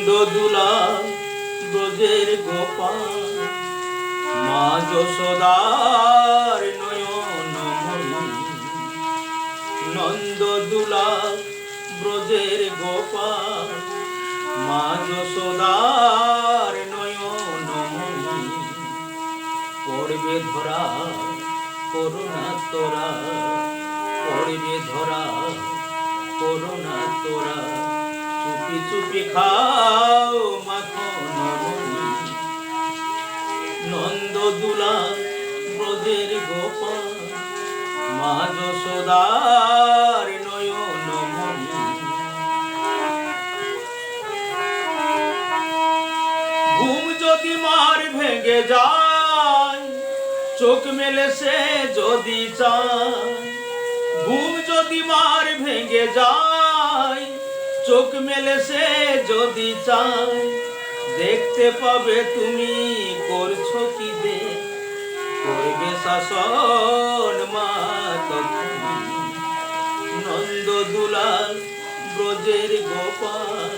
নন্দদুলা ব্রজের গোপাল, মা যশোদার নয়ন মনি। নন্দদুলা ব্রজের গোপাল, মা যশোদার নয়ন মনি। পড়বে ধরা করুণা তোরা, পড়বে ধরা করুণা তোরা। চুপি চুপি খাও মাখন মনি। নন্দদুলা ব্রজের গোপাল, মা যশোদার নয়ন মনি। ঘুম যদি মার ভেঙে যায়, চোখ মেলে সে যদি চায়। ঘুম যদি মার ভেঙে যায়, চোখ মেলে সে যদি চায়। দেখতে পাবে তুমি করছো কি দে, করবে শাসন মা তখন। নন্দদুলা ব্রজের গোপাল,